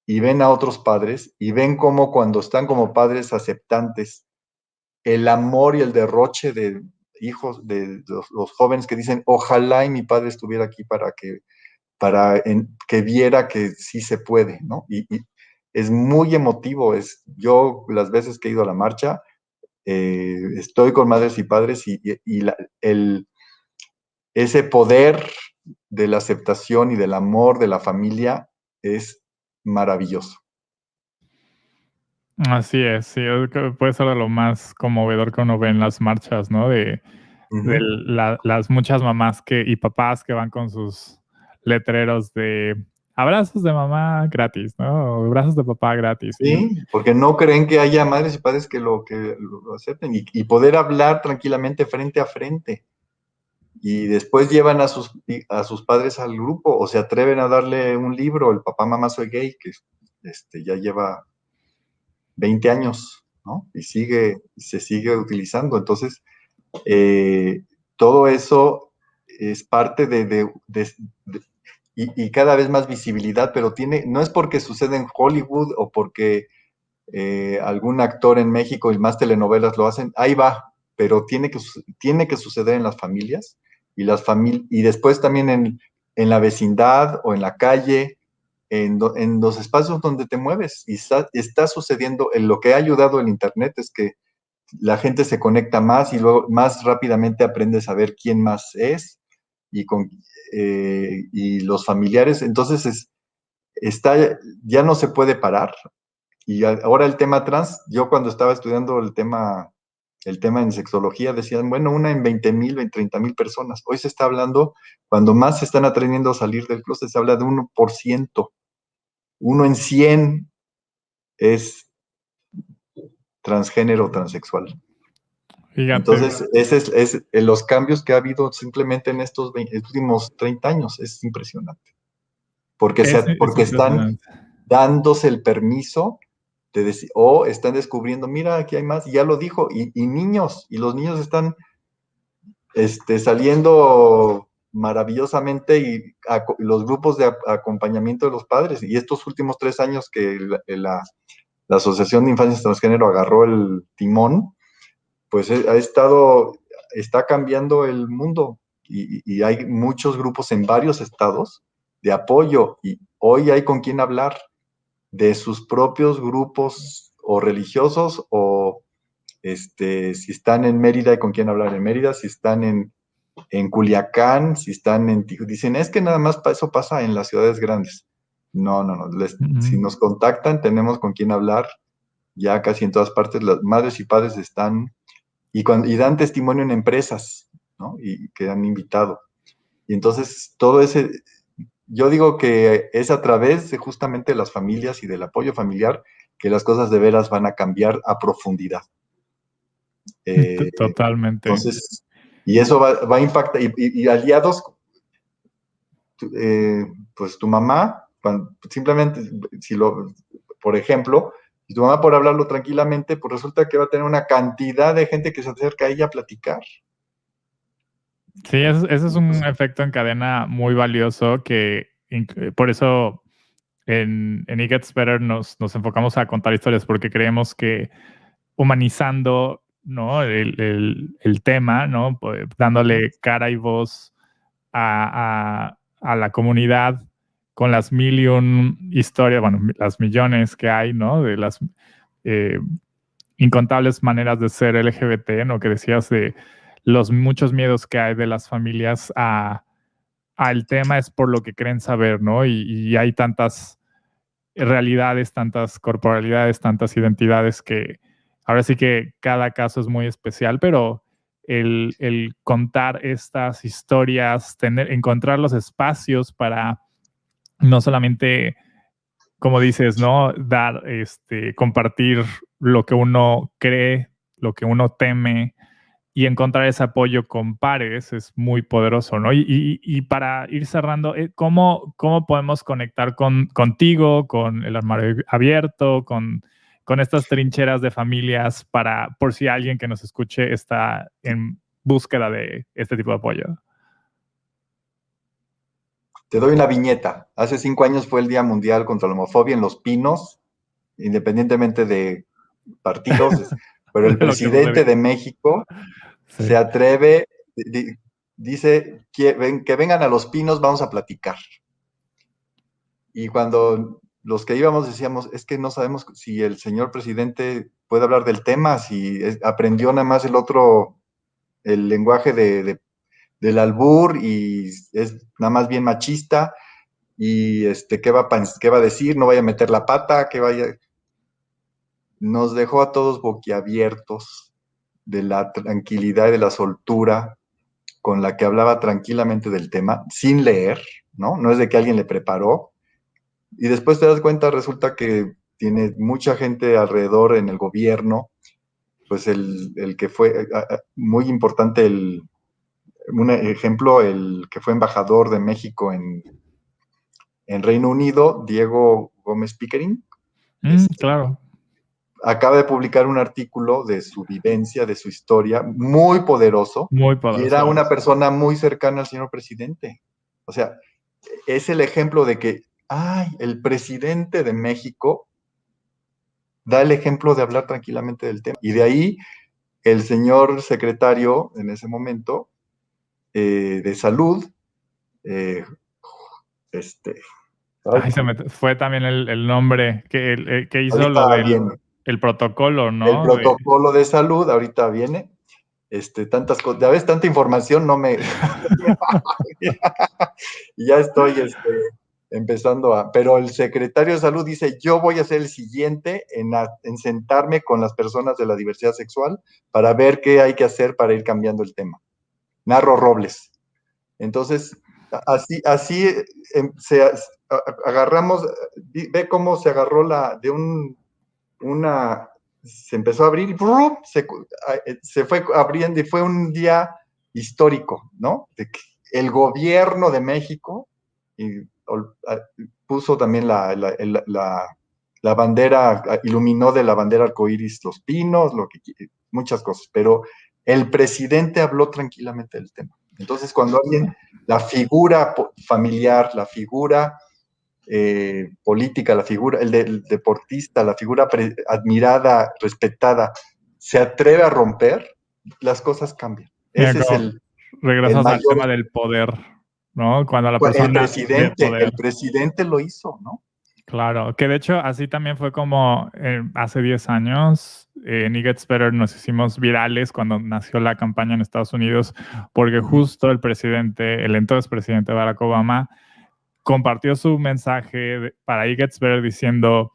y ven a otros padres y ven cómo cuando están como padres aceptantes, el amor y el derroche de hijos, de los jóvenes que dicen, ojalá y mi padre estuviera aquí para que viera que sí se puede, ¿no? Y es muy emotivo, yo las veces que he ido a la marcha, estoy con madres y padres ese poder de la aceptación y del amor de la familia es maravilloso. Así es, sí, puede ser de lo más conmovedor que uno ve en las marchas, ¿no? De las muchas mamás y papás que van con sus letreros de abrazos de mamá gratis, ¿no? O abrazos de papá gratis. Sí, porque no creen que haya madres y padres que lo acepten y poder hablar tranquilamente frente a frente. Y después llevan a sus padres al grupo o se atreven a darle un libro, El papá, mamá, soy gay, que ya lleva 20 años. ¿no? Y se sigue utilizando. Entonces, todo eso es parte y cada vez más visibilidad, pero no es porque sucede en Hollywood o porque algún actor en México y más telenovelas lo hacen, ahí va, pero tiene que suceder en las familias y después también en la vecindad o en la calle, en los espacios donde te mueves. Y está sucediendo, lo que ha ayudado el Internet es que la gente se conecta más y luego más rápidamente aprende a saber quién más es y los familiares. Entonces ya no se puede parar. Y ahora el tema trans, yo cuando estaba estudiando el tema en sexología, decían, bueno, una en 20,000, en 30,000 personas. Hoy se está hablando, cuando más se están atreviendo a salir del closet, se habla de 1%. Uno en 100 es transgénero o transexual. Fíjate. Entonces, ese es los cambios que ha habido simplemente en estos últimos 30 años. Es impresionante. Es Porque están impresionante. dándose el permiso de decir, o están descubriendo, mira, aquí hay más, y ya lo dijo, y niños, y los niños están saliendo maravillosamente y los grupos de acompañamiento de los padres. Y estos últimos 3 años que la Asociación de Infancias Transgénero agarró el timón, pues está cambiando el mundo y hay muchos grupos en varios estados de apoyo y hoy hay con quién hablar de sus propios grupos o religiosos o si están en Mérida hay con quién hablar en Mérida, si están en Culiacán, si están en Tijuana, dicen, es que nada más eso pasa en las ciudades grandes. No, no, no. Si nos contactan, tenemos con quién hablar. Ya casi en todas partes las madres y padres están y dan testimonio en empresas, ¿no? Y que han invitado. Y entonces yo digo que es a través de justamente las familias y del apoyo familiar que las cosas de veras van a cambiar a profundidad. Totalmente. Entonces, y eso va a impactar, y aliados, pues tu mamá, simplemente, por ejemplo, si tu mamá por hablarlo tranquilamente, pues resulta que va a tener una cantidad de gente que se acerca a ella a platicar. Sí, ese es un efecto en cadena muy valioso que por eso en It Gets Better nos enfocamos a contar historias porque creemos que humanizando, ¿no? el tema, ¿no? Pues, dándole cara y voz a la comunidad con las mil y un historias, bueno, las millones que hay, ¿no? De las incontables maneras de ser LGBT, ¿no? Que decías de los muchos miedos que hay de las familias al tema es por lo que creen saber, ¿no? Y hay tantas realidades, tantas corporalidades, tantas identidades que ahora sí que cada caso es muy especial, pero el contar estas historias, encontrar los espacios para no solamente, como dices, ¿no? Dar, compartir lo que uno cree, lo que uno teme, y encontrar ese apoyo con pares es muy poderoso, ¿no? Y para ir cerrando, ¿cómo podemos conectar contigo, con el armario abierto, con estas trincheras de familias por si alguien que nos escuche está en búsqueda de este tipo de apoyo? Te doy una viñeta. Hace 5 años fue el Día Mundial contra la Homofobia en Los Pinos, independientemente de partidos, pero el Lo que presidente sucede. de México Sí. se atreve, dice que vengan a Los Pinos, vamos a platicar. Y cuando los que íbamos decíamos, es que no sabemos si el señor presidente puede hablar del tema, si aprendió nada más el lenguaje del albur y es nada más bien machista y ¿qué va a decir? No vaya a meter la pata, Nos dejó a todos boquiabiertos de la tranquilidad y de la soltura con la que hablaba tranquilamente del tema, sin leer, ¿no? No es de que alguien le preparó. Y después te das cuenta, resulta que tiene mucha gente alrededor en el gobierno, pues el que fue muy importante, un ejemplo, el que fue embajador de México en Reino Unido, Diego Gómez Pickering, Claro. acaba de publicar un artículo de su vivencia, de su historia, muy poderoso, Muy y era poderoso. una persona muy cercana al señor presidente. O sea, es el ejemplo de que, ay, el presidente de México da el ejemplo de hablar tranquilamente del tema. Y de ahí el señor secretario en ese momento de salud, este, ay, Ay, fue también el nombre que hizo ahorita lo del viene, el protocolo, el ¿no? protocolo de salud, ahorita viene, tantas cosas, ya ves, tanta información, no me, y ya estoy empezando pero el secretario de salud dice, yo voy a ser el siguiente en sentarme con las personas de la diversidad sexual para ver qué hay que hacer para ir cambiando el tema. Narro Robles. Entonces, así agarramos, ve cómo se agarró se empezó a abrir y se fue abriendo y fue un día histórico, ¿no? De que el gobierno de México puso también la bandera, iluminó de la bandera arcoíris los pinos, muchas cosas, pero el presidente habló tranquilamente del tema. Entonces, cuando alguien, la figura familiar, la figura política, el deportista, la figura admirada, respetada, se atreve a romper, las cosas cambian. Mira, Ese es como el regresas al mayor. tema del poder, ¿no? Cuando la El persona de presidente, poder. el presidente lo hizo, ¿no? Claro, que de hecho así también fue como hace 10 años en It Gets Better nos hicimos virales cuando nació la campaña en Estados Unidos, porque justo el presidente, el entonces presidente Barack Obama, compartió su mensaje para It Gets Better diciendo,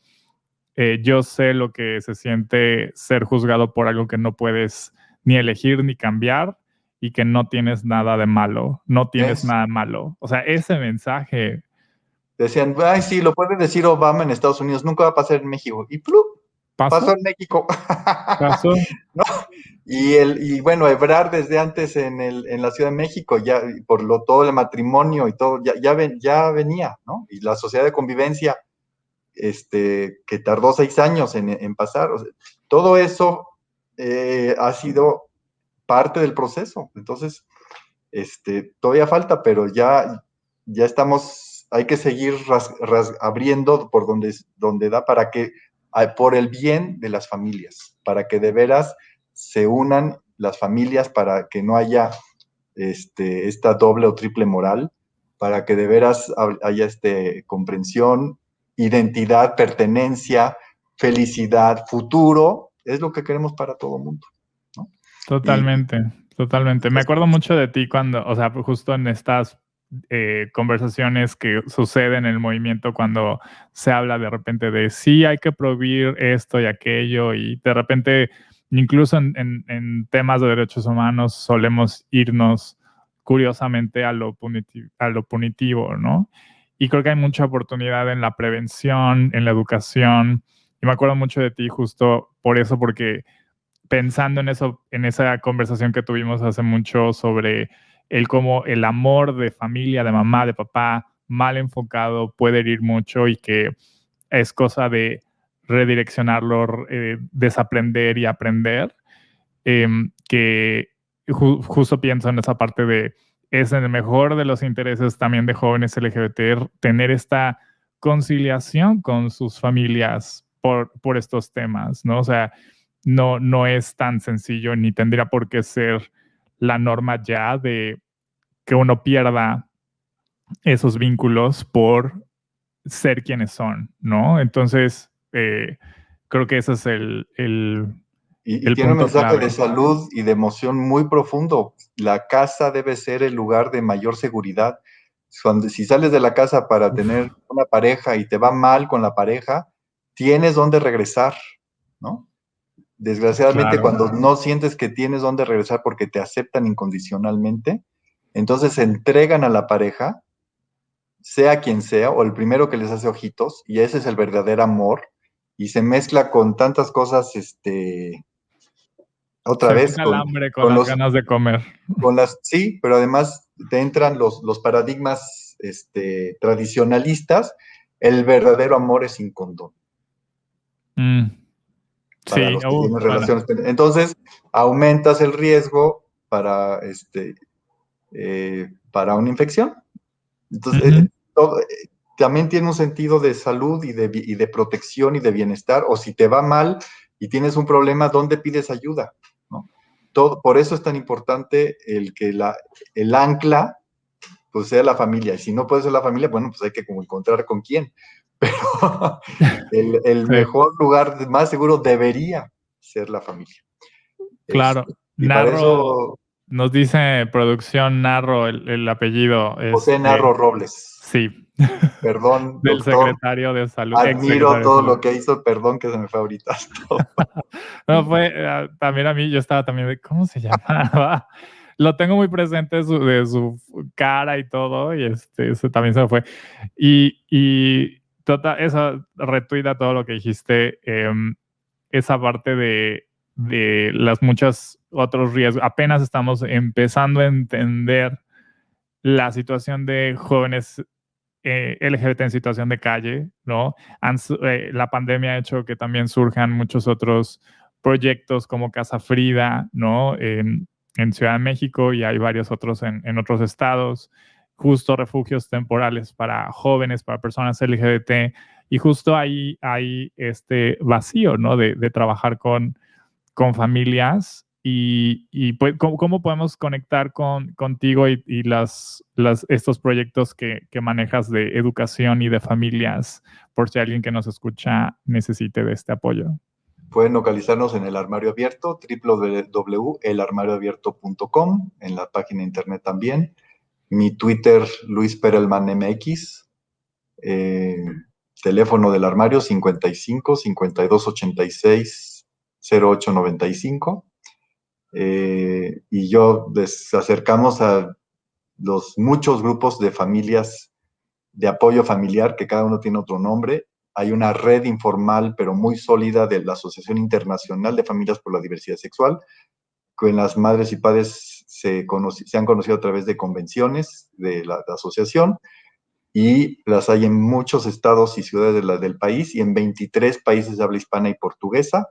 yo sé lo que se siente ser juzgado por algo que no puedes ni elegir ni cambiar y que no tienes nada de malo, no tienes Es, nada malo. O sea, ese mensaje Decían, ay, sí, lo puede decir Obama en Estados Unidos, nunca va a pasar en México. Y ¡plup! Pasó pasó, en México. pasó. ¿No? Y bueno, Ebrard desde antes en la Ciudad de México, ya todo el matrimonio y todo, ya venía, ¿no? Y la sociedad de convivencia, que tardó 6 años en pasar. O sea, todo eso ha sido parte del proceso. Entonces, todavía falta, pero ya estamos, hay que seguir abriendo por donde da para que, por el bien de las familias, para que de veras se unan las familias, para que no haya esta doble o triple moral, para que de veras haya comprensión, identidad, pertenencia, felicidad, futuro, es lo que queremos para todo el mundo, ¿no? Y Totalmente, totalmente. Me acuerdo mucho de ti cuando, o sea, justo en estas conversaciones que suceden en el movimiento cuando se habla de repente de sí hay que prohibir esto y aquello y de repente incluso en temas de derechos humanos solemos irnos curiosamente a lo punitivo, ¿no? Y creo que hay mucha oportunidad en la prevención, en la educación. Y me acuerdo mucho de ti justo por eso, porque pensando en eso, en esa conversación que tuvimos hace mucho sobre el cómo el amor de familia, de mamá, de papá, mal enfocado puede herir mucho y que es cosa de redireccionarlo, desaprender y aprender, que justo pienso en esa parte de es en el mejor de los intereses también de jóvenes LGBT tener esta conciliación con sus familias por estos temas, ¿no? O sea, no es tan sencillo ni tendría por qué ser la norma ya de que uno pierda esos vínculos por ser quienes son, ¿no? Entonces, creo que ese es y el tiene un punto mensaje clave. de salud y de emoción muy profundo. La casa debe ser el lugar de mayor seguridad. Si sales de la casa para Uf, tener una pareja y te va mal con la pareja, tienes dónde regresar, ¿no? Desgraciadamente, claro. cuando no sientes que tienes dónde regresar porque te aceptan incondicionalmente, entonces se entregan a la pareja, sea quien sea, o el primero que les hace ojitos, y ese es el verdadero amor, y se mezcla con tantas cosas, otra Se vez mezcla el hambre con con las los, ganas de comer. sí, pero además te entran los paradigmas tradicionalistas, el verdadero amor es sin condón. Mm, para Sí, los que tienen bueno. relaciones. Entonces, aumentas el riesgo para una infección. Entonces, también tiene un sentido de salud y de protección y de bienestar, o si te va mal y tienes un problema, ¿dónde pides ayuda? ¿No? Por eso es tan importante el que el ancla pues sea la familia, y si no puede ser la familia, bueno, pues hay que como encontrar con quién, pero el Sí, mejor lugar, más seguro, debería ser la familia. claro. Y para Narro, eso, nos dice producción Narro el apellido. José Narro Robles, Sí, perdón, del doctor, secretario de salud, ex admiro secretario de todo salud. lo que hizo, perdón que se me fue ahorita. No, fue también a mí, yo estaba también de, ¿cómo se llamaba? Lo tengo muy presente de su cara y todo, y eso también se me fue. Y total, eso retuita todo lo que dijiste, esa parte de las muchas otros riesgos. Apenas estamos empezando a entender la situación de jóvenes LGBT en situación de calle, ¿no? La pandemia ha hecho que también surjan muchos otros proyectos como Casa Frida, ¿no? En Ciudad de México, y hay varios otros en otros estados, justo refugios temporales para jóvenes, para personas LGBT, y justo ahí hay este vacío, ¿no? De trabajar con familias y pues, ¿cómo podemos conectar contigo y estos proyectos que manejas de educación y de familias, por si alguien que nos escucha necesite de este apoyo? Pueden localizarnos en el Armario Abierto, www.elarmarioabierto.com, en la página de internet también. Mi Twitter, Luis Perelman MX. Teléfono del armario 55 52 86 08 95. Y yo les acercamos a los muchos grupos de familias de apoyo familiar, que cada uno tiene otro nombre. Hay una red informal, pero muy sólida, de la Asociación Internacional de Familias por la Diversidad Sexual, con las madres y padres se han conocido a través de convenciones de la asociación, y las hay en muchos estados y ciudades del país, y en 23 países de habla hispana y portuguesa,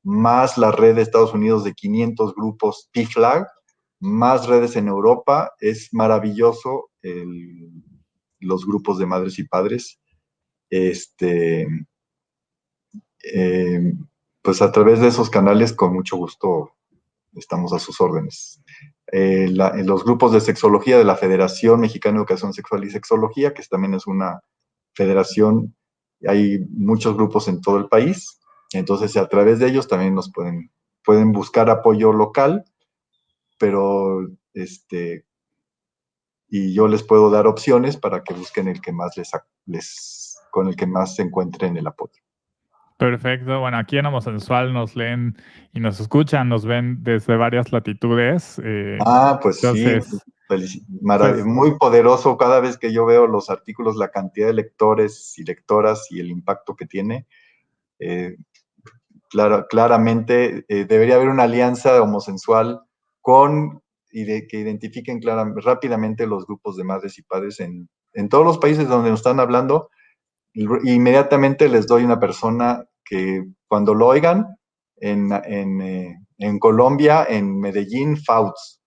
más la red de Estados Unidos de 500 grupos PFLAG, más redes en Europa. Es maravilloso los grupos de madres y padres. Eh, pues a través de esos canales, con mucho gusto, estamos a sus órdenes. En los grupos de sexología de la Federación Mexicana de Educación Sexual y Sexología, que también es una federación, hay muchos grupos en todo el país, entonces a través de ellos también nos pueden buscar apoyo local, pero y yo les puedo dar opciones para que busquen el que más con el que más se encuentren el apoyo. Perfecto. Bueno, aquí en Homosensual nos leen y nos escuchan, nos ven desde varias latitudes. Pues sí, Entonces, pues muy poderoso cada vez que yo veo los artículos, la cantidad de lectores y lectoras y el impacto que tiene. Claramente debería haber una alianza homosensual que identifiquen rápidamente los grupos de madres y padres en todos los países donde nos están hablando. Inmediatamente les doy una persona que cuando lo oigan, en Colombia, en Medellín, FAUTS,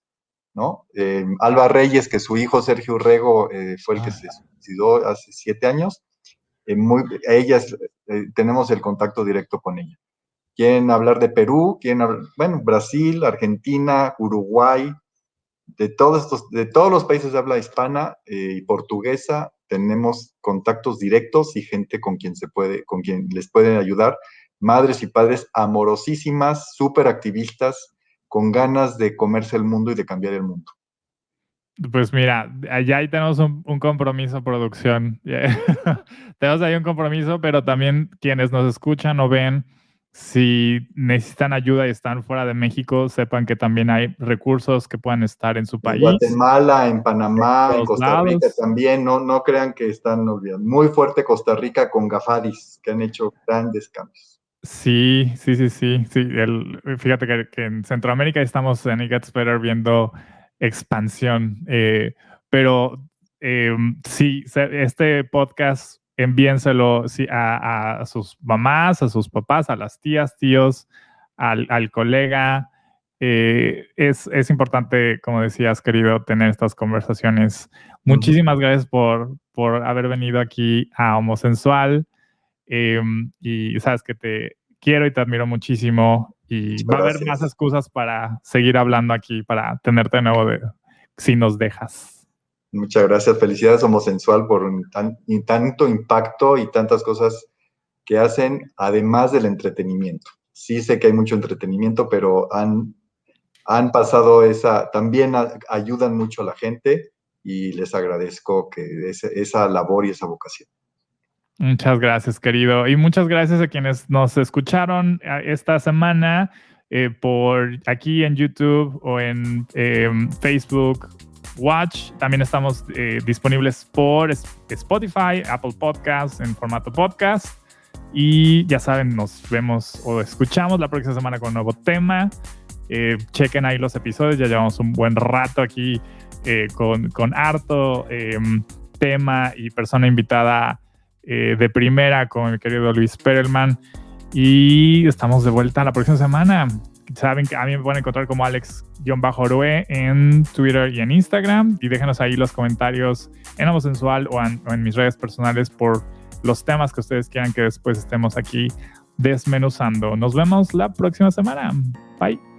¿no? Alba Reyes, que su hijo Sergio Urrego fue el que se suicidó hace 7 años. Tenemos el contacto directo con ella. Quieren hablar de Perú, Brasil, Argentina, Uruguay, de todos los países de habla hispana y portuguesa. Tenemos contactos directos y gente con quien les pueden ayudar. Madres y padres amorosísimas, súper activistas, con ganas de comerse el mundo y de cambiar el mundo. Pues mira, allá ahí tenemos un compromiso, producción. Tenemos ahí un compromiso, pero también quienes nos escuchan o ven, si necesitan ayuda y están fuera de México, sepan que también hay recursos que puedan estar en su En país, Guatemala, en en Panamá, en todos Costa Rica lados. también, no crean que están olvidados. Muy fuerte Costa Rica con Gafadis, que han hecho grandes cambios. Sí. Fíjate que en Centroamérica estamos en It Gets Better viendo expansión, pero sí, este podcast envíenselo a sus mamás, a sus papás, a las tías, tíos, al colega. Es importante, como decías, querido, tener estas conversaciones. Muchísimas gracias por haber venido aquí a Homosensual. Y sabes que te quiero y te admiro muchísimo. Y va a haber más excusas para seguir hablando aquí, para tenerte de nuevo si nos dejas. Muchas gracias. Felicidades Homosensual por tanto impacto y tantas cosas que hacen, además del entretenimiento. Sí sé que hay mucho entretenimiento, pero han pasado también ayudan mucho a la gente y les agradezco que esa labor y esa vocación. Muchas gracias, querido. Y muchas gracias a quienes nos escucharon esta semana por aquí en YouTube o en Facebook Watch. También estamos disponibles por Spotify, Apple Podcasts en formato podcast. Y ya saben, nos vemos o escuchamos la próxima semana con un nuevo tema. Chequen ahí los episodios, ya llevamos un buen rato aquí con harto tema y persona invitada de primera con mi querido Luis Perelman, y estamos de vuelta la próxima semana. Saben que a mí me pueden encontrar como Alex-Oroe en Twitter y en Instagram, y déjenos ahí los comentarios en Homosensual o en mis redes personales por los temas que ustedes quieran que después estemos aquí desmenuzando. Nos vemos la próxima semana. Bye.